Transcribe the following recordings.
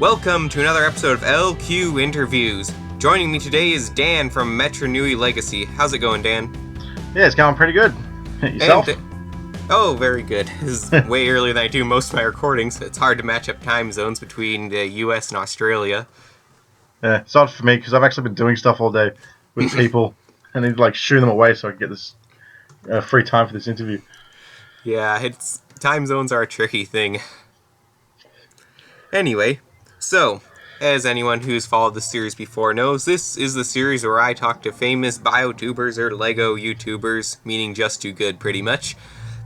Welcome to another episode of LQ Interviews. Joining me today is Dan from Metru Nui Legacy. How's it going, Dan? Yeah, it's going pretty good. Yourself? Oh, very good. This is way earlier than I do most of my recordings. It's hard to match up time zones between the US and Australia. Yeah, it's odd for me because I've actually been doing stuff all day with people and then like shoo them away so I can get this free time for this interview. Yeah, time zones are a tricky thing. Anyway, so, as anyone who's followed the series before knows, this is the series where I talk to famous Biotubers or Lego YouTubers, meaning just too good pretty much,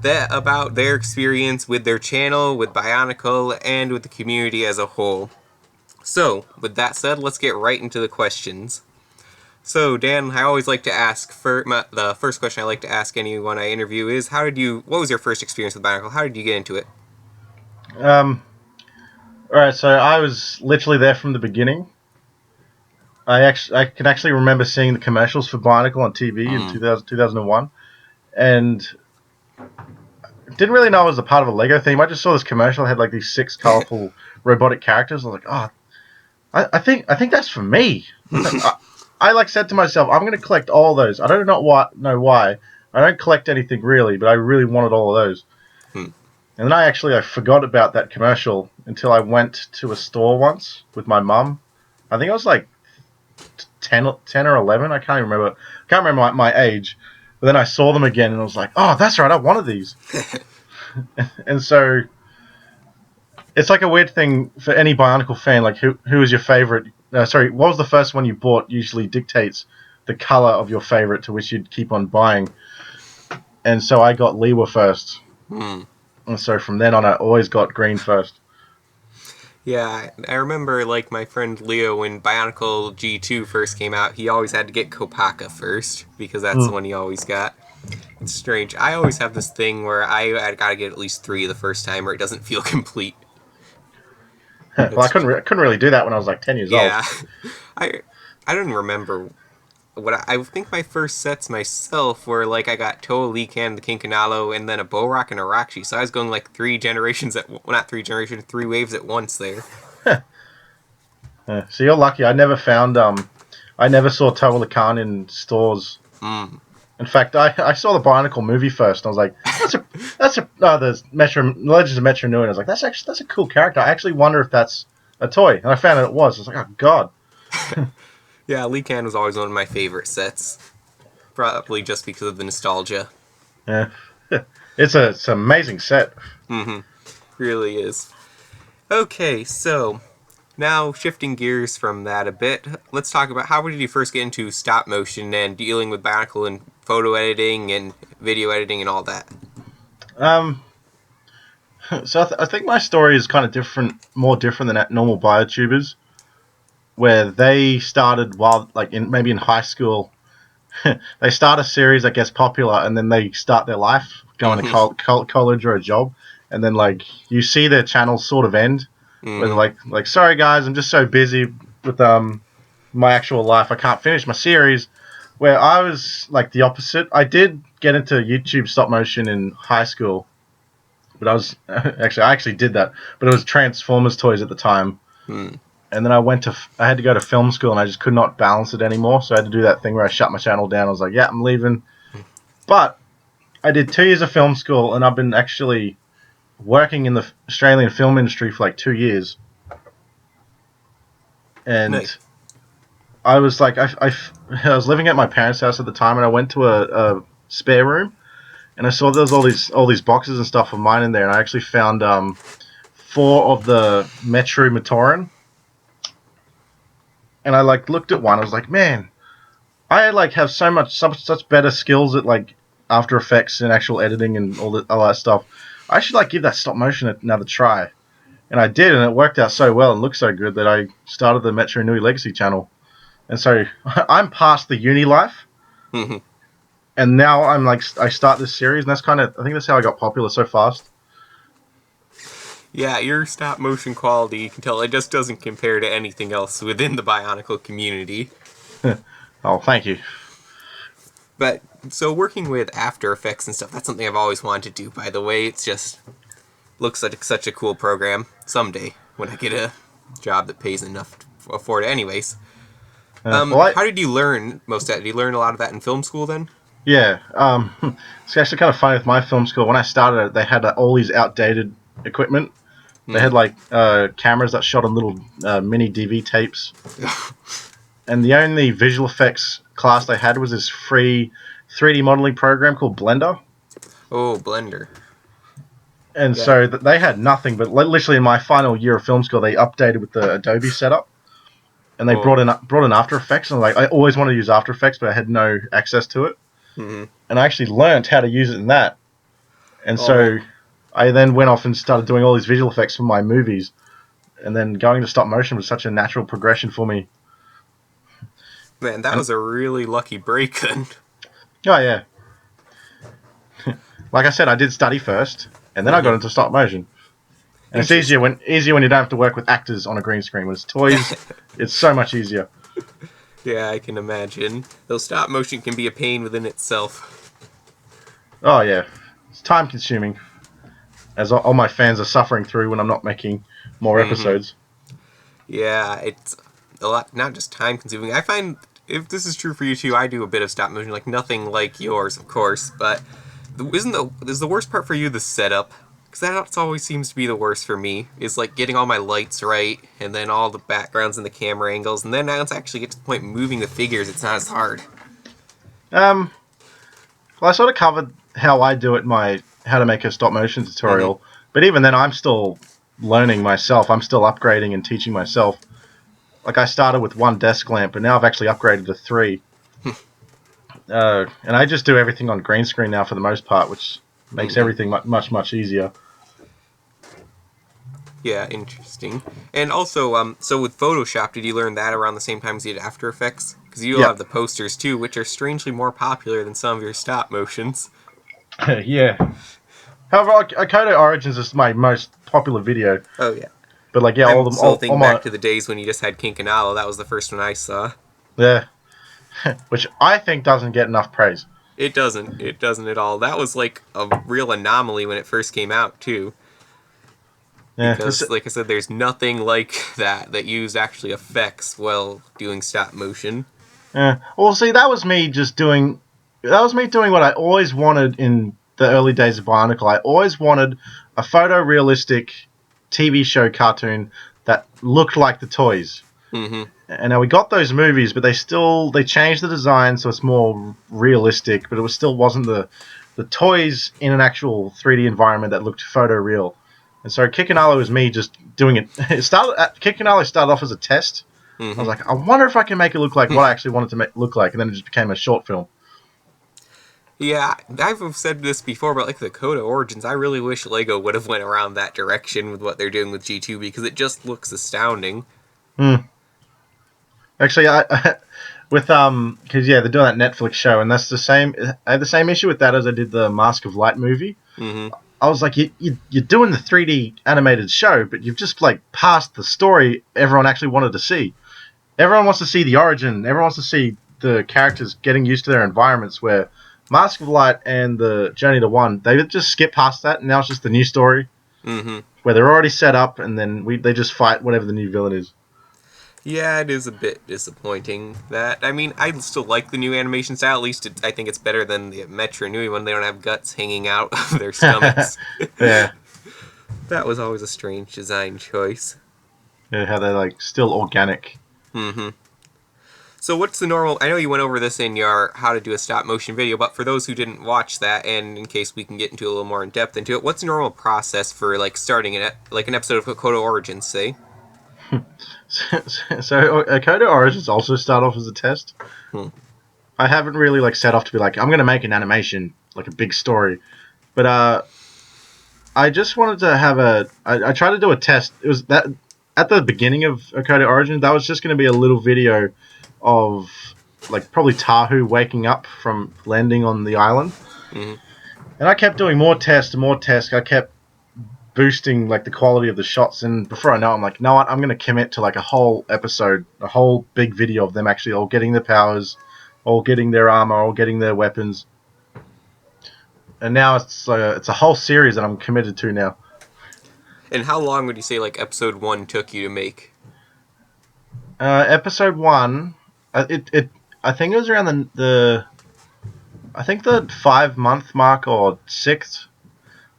about their experience with their channel, with Bionicle, and with the community as a whole. So, with that said, let's get right into the questions. So, Dan, I always like to ask, the first question I like to ask anyone I interview is, what was your first experience with Bionicle? How did you get into it? Alright, so I was literally there from the beginning. I can actually remember seeing the commercials for Bionicle on TV in 2001, and didn't really know it was a part of a Lego theme. I just saw this commercial, it had like these 6 colorful robotic characters. I was like, oh, I think that's for me. I said to myself, I'm going to collect all those. I don't know why. I don't collect anything really, but I really wanted all of those. And then I forgot about that commercial until I went to a store once with my mum. I think I was like 10 or 11. I can't remember. I can't remember my age. But then I saw them again and I was like, oh, that's right, I wanted these. And so it's like a weird thing for any Bionicle fan. Like, who is your favorite? What was the first one you bought usually dictates the color of your favorite to which you'd keep on buying. And so I got Lewa first. And so from then on, I always got green first. Yeah, I remember, like, my friend Leo, when Bionicle G2 first came out, he always had to get Kopaka first, because that's the one he always got. It's strange. I always have this thing where I gotta get at least 3 the first time, or it doesn't feel complete. Well, I couldn't really do that when I was like 10 years old. Yeah. I don't remember I think my first sets myself were like I got Toa Likan, the Kinkanalo, and then a Borak and a Rakshi. So I was going like 3 waves at once there. So you're lucky. I never saw Toa Likan in stores. In fact, I saw the Bionicle movie first, and I was like, there's Legends of Metru Nui, and I was like, that's a cool character. I actually wonder if that's a toy, and I found out it was. I was like, oh god. Yeah, Likan was always one of my favorite sets. Probably just because of the nostalgia. Yeah. It's an amazing set. Really is. Okay, so now shifting gears from that a bit, let's talk about how did you first get into stop motion and dealing with Bionicle and photo editing and video editing and all that? So I think my story is kind of more different than normal Biotubers, where they started maybe in high school. They start a series that gets popular, and then they start their life, going to college or a job, and then like you see their channels sort of end, where they're like, sorry guys, I'm just so busy with my actual life, I can't finish my series. Where I was like the opposite. I did get into YouTube stop motion in high school, but I actually did that, but it was Transformers toys at the time. And then I had to go to film school, and I just could not balance it anymore. So I had to do that thing where I shut my channel down. I was like, yeah, I'm leaving. But I did 2 years of film school, and I've been actually working in the Australian film industry for like 2 years. And nice. I was like, I was living at my parents' house at the time, and I went to a spare room, and I saw there was all these boxes and stuff of mine in there, and I actually found 4 of the Metru Matoran. And I looked at one. I was like, man, I have such better skills at like After Effects and actual editing and all that stuff. I should give that stop motion another try. And I did, and it worked out so well and looked so good that I started the Metru Nui Legacy channel. And so I'm past the uni life, and now I start this series, and I think that's how I got popular so fast. Yeah, your stop motion quality, you can tell it just doesn't compare to anything else within the Bionicle community. Oh, thank you. But, so working with After Effects and stuff, that's something I've always wanted to do, by the way. It's just looks like such a cool program. Someday, when I get a job that pays enough to afford it. Anyways, Well, how did you learn most of that? Did you learn a lot of that in film school then? yeah, it's actually kind of funny with my film school. When I started, they had all these outdated equipment. They had like cameras that shot on little mini DV tapes, and the only visual effects class they had was this free 3D modeling program called Blender. Oh, Blender. And Yeah. so they had nothing, but literally in my final year of film school, they updated with the Adobe setup, and they Oh. brought in After Effects. And like I always wanted to use After Effects, but I had no access to it. Mm-hmm. And I actually learned how to use it in that. And Oh, so I then went off and started doing all these visual effects for my movies. And then going to stop motion was such a natural progression for me. man, that And was a really lucky break then. oh yeah, like I said, I did study first, and then I got Mm-hmm. into stop motion. And it's Interesting. easier when you don't have to work with actors on a green screen. When it's toys, it's so much easier. Yeah, I can imagine. Though stop motion can be a pain within itself. Oh yeah, it's time consuming, as all my fans are suffering through when I'm not making more Mm-hmm. episodes. Yeah, it's a lot, not just time consuming. I find, if this is true for you too, I do a bit of stop motion, like nothing like yours, of course, but is the worst part for you the setup? Because that always seems to be the worst for me, is like getting all my lights right, and then all the backgrounds and the camera angles, and then once I actually get to the point of moving the figures, it's not as hard. Um, well, I sort of covered how I do it in my how to make a stop motion Mm-hmm. tutorial, but even then, I'm still learning myself. I'm still upgrading and teaching myself. Like I started with one desk lamp, but now I've actually upgraded to three. And I just do everything on green screen now for the most part, which makes Mm-hmm. everything much easier. Yeah, interesting. And also, so with Photoshop, did you learn that around the same time as you did After Effects? Because you Yep. have the posters too, which are strangely more popular than some of your stop motions. Yeah. However, Kodo Origins is my most popular video. Oh yeah, But like, yeah, I'm still all thinking my back to the days when you just had Kinkanalo. That was the first one I saw. yeah, which I think doesn't get enough praise. It doesn't. It doesn't at all. That was like a real anomaly when it first came out too. Yeah, Because, like I said, there's nothing like that used actually effects while doing stop motion. yeah. Well, see, that was me just doing. That was me doing what I always wanted in the early days of Bionicle. I always wanted a photorealistic TV show cartoon that looked like the toys. Mm-hmm. And now we got those movies, but they changed the design so it's more realistic, but it was still wasn't the toys in an actual 3D environment that looked photoreal. And so Kikanalo was me just doing it. Kikanalo started off as a test. I was Mm-hmm. like, I wonder if I can make it look like what I actually wanted to look like, and then it just became a short film. Yeah, I've said this before about like the Coda Origins. I really wish Lego would have went around that direction with what they're doing with G2 because it just looks astounding. Hmm. Actually, I with because yeah, they're doing that Netflix show, and that's the same. I had the same issue with that as I did the Mask of Light movie. Mm-hmm. I was like, you're doing the 3D animated show, but you've just like passed the story everyone actually wanted to see. Everyone wants to see the origin. Everyone wants to see the characters getting used to their environments. Where Mask of Light and the Journey to One, they just skip past that, and now it's just the new story Mm-hmm. where they're already set up, and then they just fight whatever the new villain is. Yeah, it is a bit disappointing. That I mean, I still like the new animation style. At least I think it's better than the Metru Nui one. They don't have guts hanging out of their stomachs. Yeah, That was always a strange design choice. yeah, how they're like still organic. Mm-hmm. So what's the normal? I know you went over this in your how to do a stop motion video, but for those who didn't watch that, and in case we can get into a little more in depth into it, what's the normal process for like starting like an episode of Kokoda Origins, say? So Coda Origins also start off as a test. Hmm. I haven't really like set off to be like I'm gonna make an animation like a big story, but I just wanted to have I tried to do a test. It was that at the beginning of Coda Origins that was just gonna be a little video of like probably Tahu waking up from landing on the island, Mm-hmm. and I kept doing more tests and more tests. I kept boosting like the quality of the shots, and before I know it, I'm like, no, I'm going to commit to like a whole episode, a whole big video of them actually all getting their powers, all getting their armor, all getting their weapons, and now it's a whole series that I'm committed to now. And how long would you say like episode one took you to make? Episode 1, I think it was around I think the 5 month mark or sixth,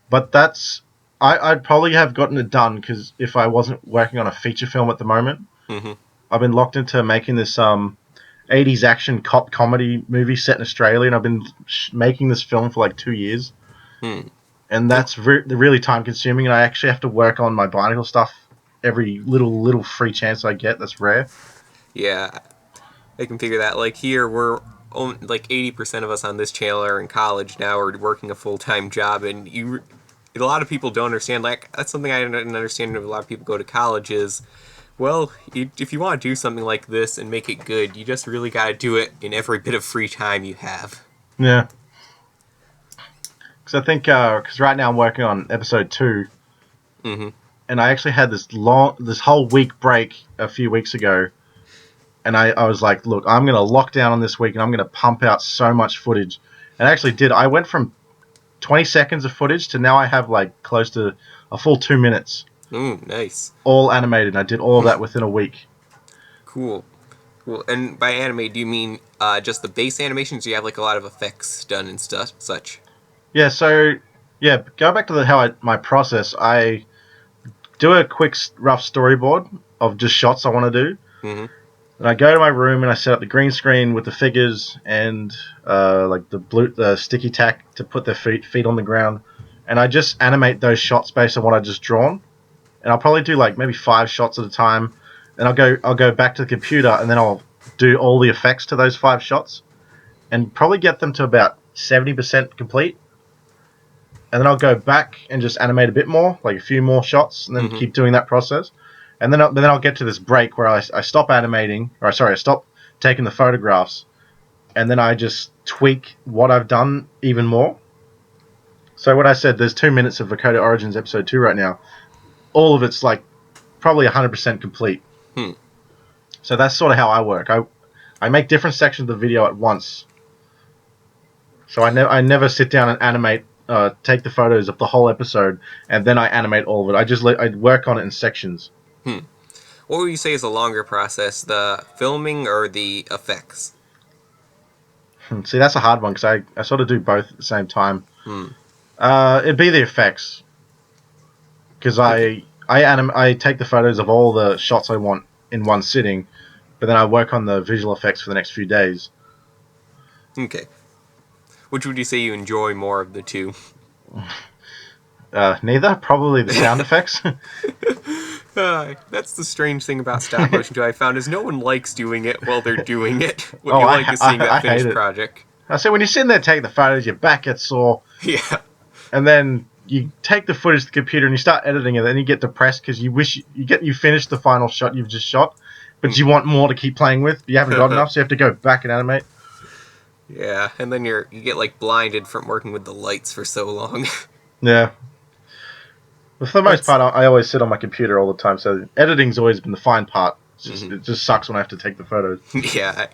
but I'd probably have gotten it done because if I wasn't working on a feature film at the moment, Mm-hmm. I've been locked into making this 80s action cop comedy movie set in Australia, and I've been making this film for like 2 years, Hmm. and that's really time consuming, and I actually have to work on my Bionicle stuff every little free chance I get. That's rare. Yeah, I can figure that. Like here, we're like 80% of us on this channel are in college now or working a full-time job, and a lot of people don't understand. Like that's something I didn't understand when a lot of people go to college is, well, if you want to do something like this and make it good, you just really got to do it in every bit of free time you have. Yeah, because I think because right now I'm working on episode 2, Mm-hmm. and I actually had this whole week break a few weeks ago, and I was like, look, I'm gonna lock down on this week, and I'm gonna pump out so much footage, and I actually did. I went from 20 seconds of footage to now I have like close to a full 2 minutes, Ooh, nice. all animated. And I did all of that within a week. Cool. Cool. And by anime, do you mean just the base animations? Do you have like a lot of effects done and stuff, such? Yeah, so yeah, go back to my process. I do a quick rough storyboard of just shots I want to do. Mm-hmm. And I go to my room and I set up the green screen with the figures and like the sticky tack to put their feet on the ground, and I just animate those shots based on what I just drawn. And I'll probably do like maybe 5 shots at a time. And I'll go back to the computer and then I'll do all the effects to those 5 shots and probably get them to about 70% complete. And then I'll go back and just animate a bit more, like a few more shots, and then Mm-hmm. keep doing that process. And then I'll get to this break where I stop animating, or sorry, I stop taking the photographs, and then I just tweak what I've done even more. So what I said, there's 2 minutes of Vokoda Origins episode 2 right now. All of it's like probably 100% complete. Hmm. So that's sort of how I work. I make different sections of the video at once. So I never sit down and animate, take the photos of the whole episode, and then I animate all of it. I work on it in sections. Hmm. What would you say is a longer process, the filming or the effects? See, that's a hard one because I sort of do both at the same time. Hmm. It'd be the effects because Okay. I take the photos of all the shots I want in one sitting, but then I work on the visual effects for the next few days. Okay. Which would you say you enjoy more of the two? Neither, probably the sound effects. That's the strange thing about stop motion too. I found is no one likes doing it while they're doing it. What Oh, you like is seeing that I hate finished it. project. I say when you're sitting there taking the photos, your back gets sore, Yeah. and then you take the footage to the computer and you start editing it, and then you get depressed because you wish you finished the final shot you've just shot, but you want more to keep playing with. You haven't got enough, so you have to go back and animate. Yeah, and then you get like blinded from working with the lights for so long. Yeah. But for the most part, I always sit on my computer all the time, so editing's always been the fine part. It just sucks when I have to take the photos. Yeah,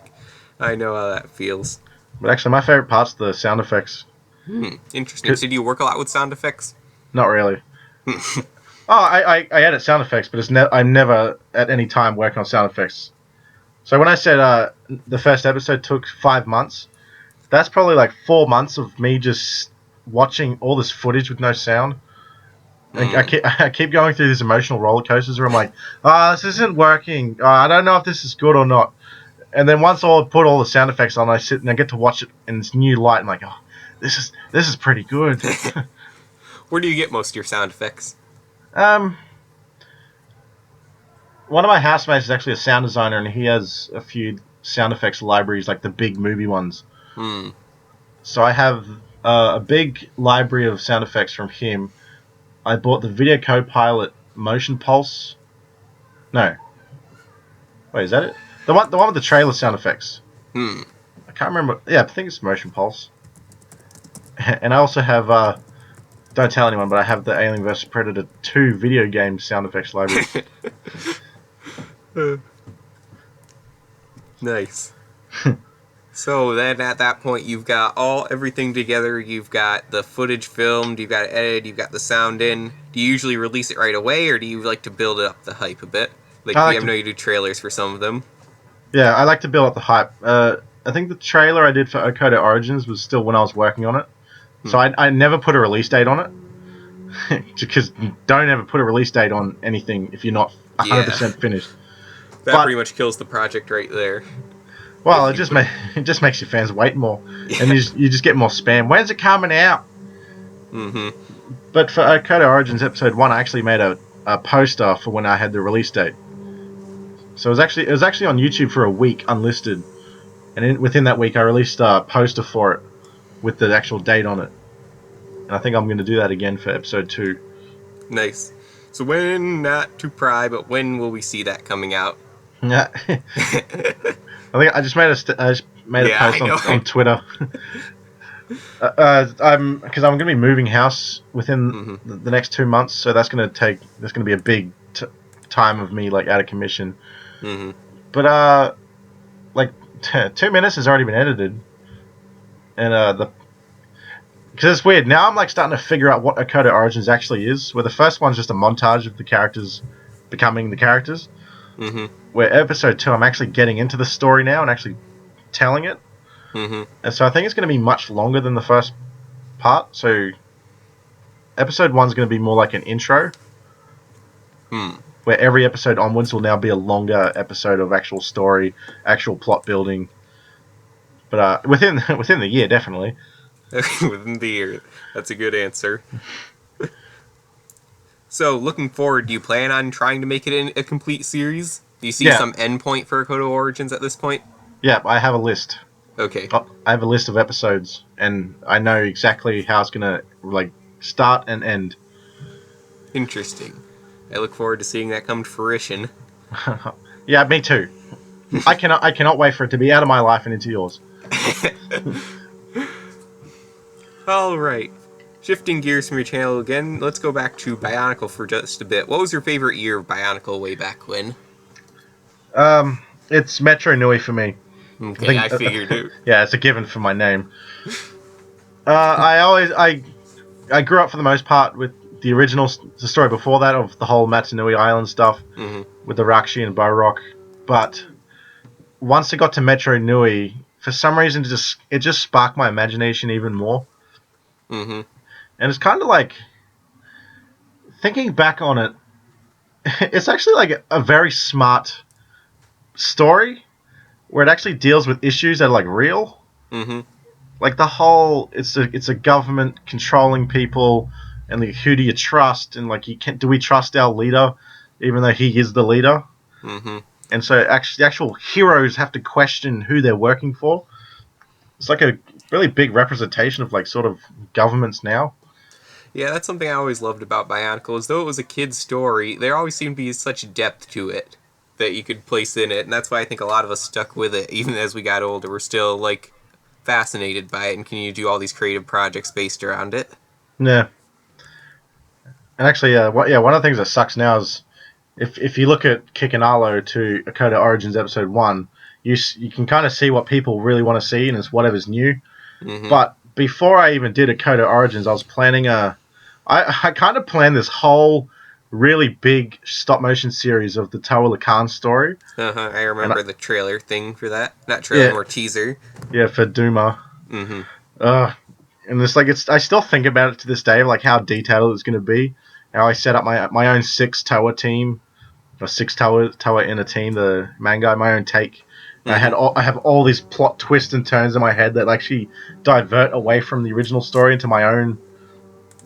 I know how that feels. But actually, my favorite part's the sound effects. Interesting. So do you work a lot with sound effects? Not really. I edit sound effects, but I never at any time work on sound effects. So when I said the first episode took 5 months, that's probably like 4 months of me just watching all this footage with no sound. I keep going through these emotional roller coasters where I'm like, this isn't working. I don't know if this is good or not. And then once I put all the sound effects on, I sit and I get to watch it in this new light. I'm like, oh, this is pretty good. Where do you get most of your sound effects? One of my housemates is actually a sound designer, and he has a few sound effects libraries, like the big movie ones. So I have a big library of sound effects from him. I bought the Video Copilot Motion Pulse. No. Wait, is that it? The one with the trailer sound effects. I can't remember. Yeah, I think it's Motion Pulse. And I also have, don't tell anyone, but I have the Alien vs Predator 2 video game sound effects library. Nice. So then at that point you've got everything together, you've got the footage filmed, you've got it edited, you've got the sound in. Do you usually release it right away or do you like to build up the hype a bit? Like, I I like to know you do trailers for some of them. Yeah, I like to build up the hype. I think the trailer I did for Okada Origins was still when I was working on it, so I never put a release date on it because don't ever put a release date on anything if you're not Yeah. 100% finished. That But pretty much kills the project right there. well, If you put... it just makes your fans wait more, and Yeah. you just get more spam. When's it coming out? Mm-hmm. But for Okada Origins Episode 1, I actually made a poster for when I had the release date. So it was actually on YouTube for a week unlisted, and within that week I released a poster for it with the actual date on it. And I think I'm going to do that again for Episode 2. Nice. So when, not to pry, but when will we see that coming out? Yeah, I think I just made a Yeah, I post know. on Twitter. I'm because I'm going to be moving house within Mm-hmm. the next 2 months, so that's going to be a big time of me like out of commission. Mm-hmm. But like 2 minutes has already been edited, and the because it's weird now. I'm like starting to figure out what Okada Origins actually is. Where the first one's just a montage of the characters becoming the characters. Mm-hmm. Where Episode 2, I'm actually getting into the story now and actually telling it. Mm-hmm. And so I think it's going to be much longer than the first part. So Episode 1's going to be more like an intro. Where every episode onwards will now be a longer episode of actual story, actual plot building. But within the year, definitely. Within the year. That's a good answer. So, looking forward, do you plan on trying to make it a complete series? Do you see Yeah. some endpoint for Okada Origins at this point? Yeah, I have a list. Okay. I have a list of episodes, and I know exactly how it's going to like start and end. Interesting. I look forward to seeing that come to fruition. Yeah, me too. I cannot wait for it to be out of my life and into yours. Alright. Shifting gears from your channel again, let's go back to Bionicle for just a bit. What was your favorite year of Bionicle way back when? It's Metru Nui for me. Okay, I figured it. Yeah, it's a given for my name. I grew up for the most part with the story before that of the whole Metru Nui Island stuff with the Rakshi and Borok. But once it got to Metru Nui, for some reason it just sparked my imagination even more. Mm-hmm. And it's kind of like thinking back on it, it's actually like a very smart story where it actually deals with issues that are like real. Mm-hmm. Like the whole, it's a government controlling people, and like who do you trust? And like do we trust our leader, even though he is the leader? Mm-hmm. And so the actual heroes have to question who they're working for. It's like a really big representation of like sort of governments now. Yeah, that's something I always loved about Bionicle, is though it was a kid's story, there always seemed to be such depth to it that you could place in it, and that's why I think a lot of us stuck with it, even as we got older. We're still, like, fascinated by it and continue to do all these creative projects based around it. Yeah. And actually, one of the things that sucks now is if you look at Kikanalo to Okada Origins Episode 1, you can kind of see what people really want to see, and it's whatever's new. Mm-hmm. But before I even did Okada Origins, I was planning I kind of planned this whole really big stop-motion series of the Tower Lacan story. Uh-huh, I remember the trailer thing for that. Not trailer, more teaser. Yeah, for Duma. Mm-hmm. And I still think about it to this day, like how detailed it's going to be. How I set up my own 6 tower team, or 6 tower in a team, the manga, my own take. Mm-hmm. I have all these plot twists and turns in my head that actually divert away from the original story into my own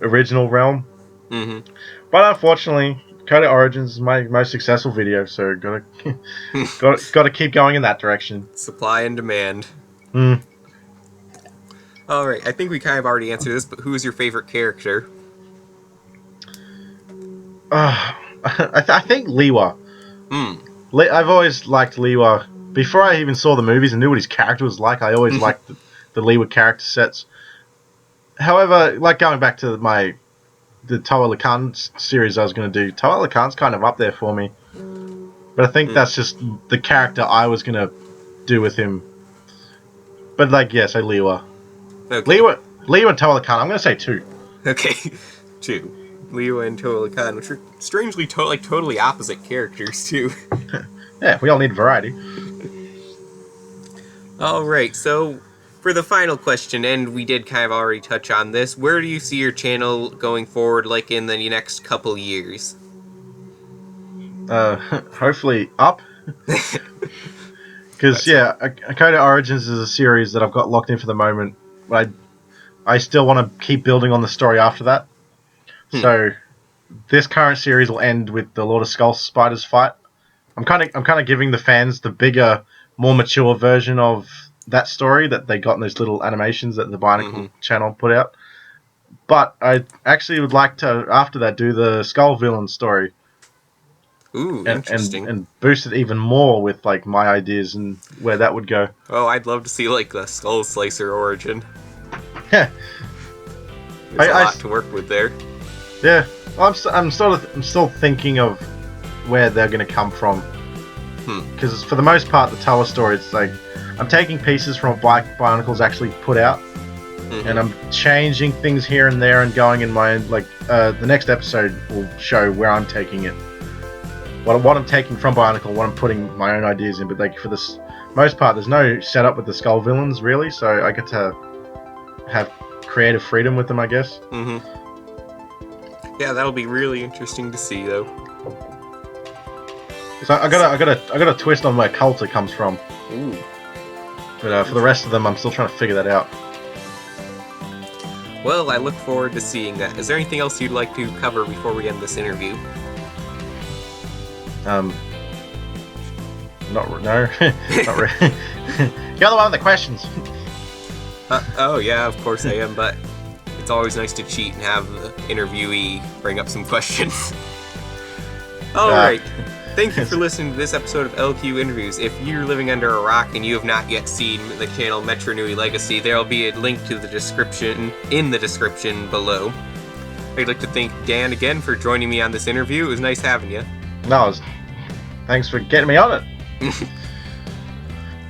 original realm. Mm-hmm. But unfortunately, Okada Origins is my most successful video, so gotta keep going in that direction. Supply and demand. Mm. Alright, I think we kind of already answered this, but who is your favorite character? I think Liwa. I've always liked Liwa. Before I even saw the movies and knew what his character was like, I always liked the Liwa character sets. However, like going back to the Tower Lacan series I was going to do, Tower Lacan's kind of up there for me. But I think that's just the character I was going to do with him. But like, yeah, so Liwa. Okay. Liwa and Tower Lacan, I'm going to say 2. Okay, 2. Leo and Tolakan, which are strangely totally opposite characters too. Yeah, we all need variety. Alright, so for the final question, and we did kind of already touch on this, where do you see your channel going forward, like in the next couple years? Hopefully up. Because, yeah, Akota Origins is a series that I've got locked in for the moment. But I still want to keep building on the story after that. So, this current series will end with the Lord of Skull Spiders fight. I'm kind of giving the fans the bigger, more mature version of that story that they got in those little animations that the Bionicle channel put out. But I actually would like to, after that, do the Skull Villain story. Ooh, interesting. And boost it even more with like my ideas and where that would go. Oh, I'd love to see like the Skull Slicer origin. Yeah, There's a lot to work with there. Yeah, I'm still thinking of where they're going to come from. Because for the most part, the Tower story, it's like I'm taking pieces from what Bionicle's actually put out, and I'm changing things here and there and going in my own. Like the next episode will show where I'm taking it. What I'm taking from Bionicle, what I'm putting my own ideas in, but like for this most part, there's no setup with the Skull Villains really, so I get to have creative freedom with them, I guess. Yeah, that'll be really interesting to see, though. So I got a twist on where Coulter comes from. Ooh. But for the rest of them, I'm still trying to figure that out. Well, I look forward to seeing that. Is there anything else you'd like to cover before we end this interview? No, not really. You're the one with the questions. Oh yeah, of course I am, but it's always nice to cheat and have the interviewee bring up some questions. Alright, thank you for listening to this episode of LQ Interviews. If you're living under a rock and you have not yet seen the channel Metru Nui Legacy, there will be a link to the description in the description below. I'd like to thank Dan again for joining me on this interview. It was nice having you. No, thanks for getting me on it.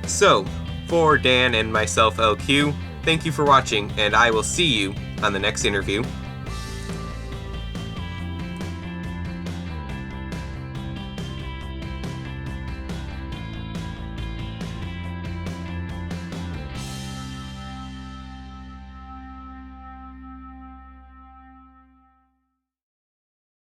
So, for Dan and myself, LQ, thank you for watching, and I will see you on the next interview.